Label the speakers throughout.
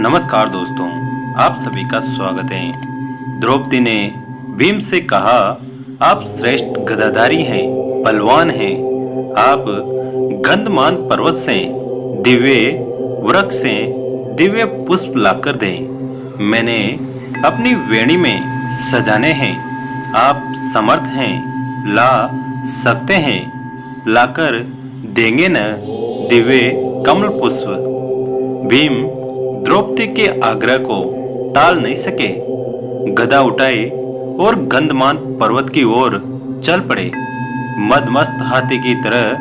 Speaker 1: नमस्कार दोस्तों, आप सभी का स्वागत है। द्रौपदी ने भीम से कहा, आप श्रेष्ठ गदाधारी हैं, बलवान हैं। आप गंधमान पर्वत से दिव्य वृक्ष से दिव्य पुष्प लाकर दें। मैंने अपनी वेणी में सजाने हैं। आप समर्थ हैं, ला सकते हैं, लाकर देंगे न दिव्य कमल पुष्प। भीम द्रौपदी के आग्रह को टाल नहीं सके। गदा उठाए और गंधमान पर्वत की ओर चल पड़े। मदमस्त हाथी की तरह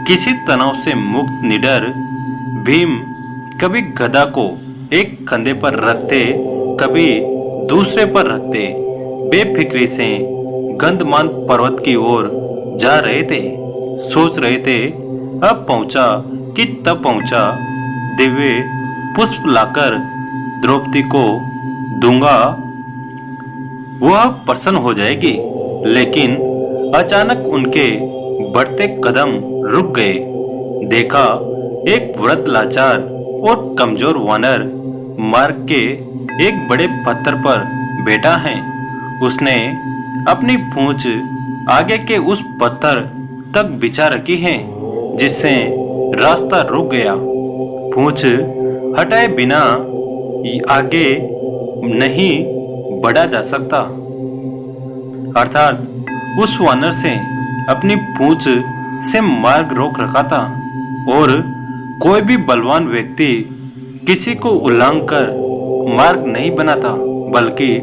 Speaker 1: किसी तनाव से मुक्त निडर भीम कभी गदा को एक कंधे पर रखते, कभी दूसरे पर रखते, बेफिक्री से गंधमान पर्वत की ओर जा रहे थे। सोच रहे थे, अब पहुंचा कि तब पहुंचा, दिव्य पुष्प लाकर द्रौपदी को दूंगा, वह प्रसन्न हो जाएगी। लेकिन अचानक उनके बढ़ते कदम रुक गए। देखा, एक वृद्ध लाचार और कमजोर वानर मार्ग के एक बड़े पत्थर पर बैठा है। उसने अपनी पूंछ आगे के उस पत्थर तक बिछा रखी है, जिससे रास्ता रुक गया। पूंछ हटाए बिना आगे नहीं बढ़ा जा सकता। अर्थात उस वानर से अपनी पूंछ से मार्ग रोक रखा था। और कोई भी बलवान व्यक्ति किसी को उल्लंघन कर मार्ग नहीं बनाता, बल्कि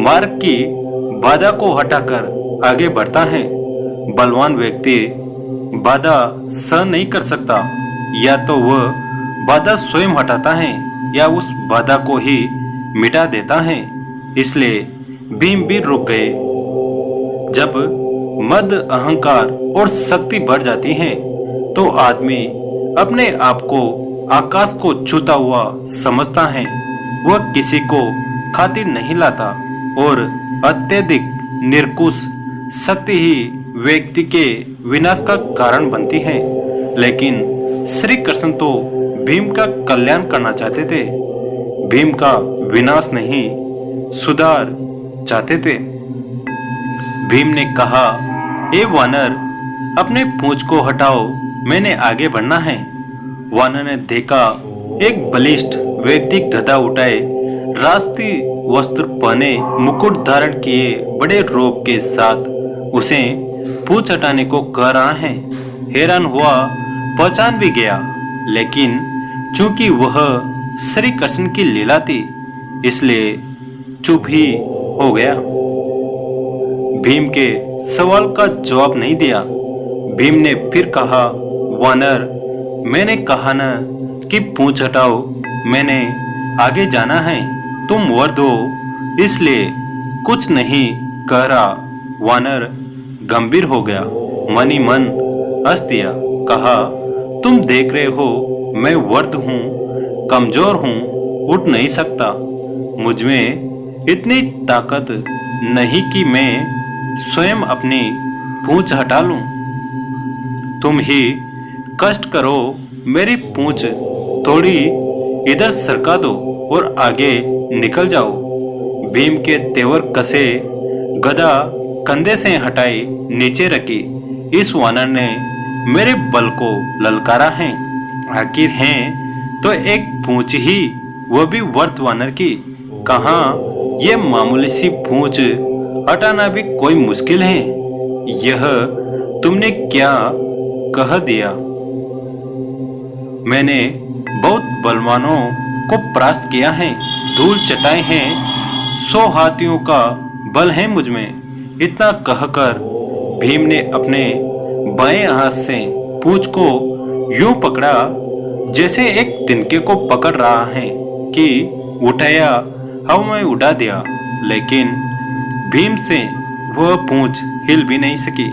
Speaker 1: मार्ग की बाधा को हटाकर आगे बढ़ता है। बलवान व्यक्ति बाधा सहन नहीं कर सकता, या तो वह बाधा स्वयं हटाता है या उस बाधा को ही मिटा देता है। इसलिए भीम भी रुक गए। जब मद, अहंकार और शक्ति बढ़ जाती है तो आदमी अपने आप को आकाश को छूता हुआ समझता है। वह किसी को खातिर नहीं लाता और अत्यधिक निर्कुश शक्ति ही व्यक्ति के विनाश का कारण बनती है। लेकिन श्री कृष्ण तो भीम का कल्याण करना चाहते थे। भीम का विनाश नहीं, सुधार चाहते थे। भीम ने कहा, ए वानर, अपने पूंछ को हटाओ, मैंने आगे बढ़ना है। वानर ने देखा, एक बलिष्ठ व्यक्ति गदा उठाए, राष्ट्रीय वस्त्र पहने, मुकुट धारण किए, बड़े रोब के साथ उसे पूंछ हटाने को कह रहा है। हैरान हुआ, पहचान भी गया, लेकिन चूंकि वह श्री कृष्ण की लीला थी, इसलिए चुप ही हो गया। भीम के सवाल का जवाब नहीं दिया। भीम ने फिर कहा, वानर, मैंने कहा न कि पूंछ हटाओ, मैंने आगे जाना है। तुम वर दो, इसलिए कुछ नहीं कह रहा। वानर गंभीर हो गया, मन ही मन हंस दिया। कहा, तुम देख रहे हो, मैं वृद्ध हूँ, कमजोर हूँ, उठ नहीं सकता। मुझमें इतनी ताकत नहीं कि मैं स्वयं अपनी पूंछ हटा लूं। तुम ही कष्ट करो, मेरी पूंछ थोड़ी इधर सरका दो और आगे निकल जाओ। भीम के तेवर कसे, गदा कंधे से हटाई, नीचे रखी। इस वानर ने मेरे बल को ललकारा है। आखिर हैं तो एक पूंछ ही, वह भी वर्त वानर की। कहाँ ये मामूली सी पूंछ हटाना भी कोई मुश्किल है। यह तुमने क्या कह दिया? मैंने बहुत बलवानों को परास्त किया है, धूल चटाए हैं, 100 हाथियों का बल है मुझमें। इतना कहकर भीम ने अपने बाएं हाथ से पूंछ को यूं पकड़ा जैसे एक तिनके को पकड़ रहा है कि उठाया, हवा में उड़ा दिया। लेकिन भीम से वह पूंछ हिल भी नहीं सकी।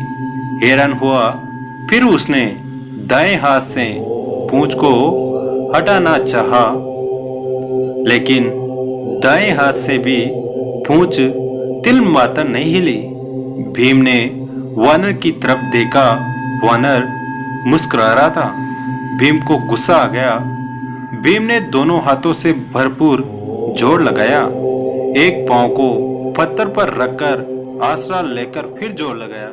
Speaker 1: हैरान हुआ, फिर उसने दाएं हाथ से पूंछ को हटाना चाहा, लेकिन दाएं हाथ से भी पूंछ तिल मात्र नहीं हिली। भीम ने वानर की तरफ देखा। वानर मुस्कुरा रहा था। भीम को गुस्सा आ गया। भीम ने दोनों हाथों से भरपूर जोर लगाया। एक पांव को पत्थर पर रखकर आसरा लेकर फिर जोर लगाया।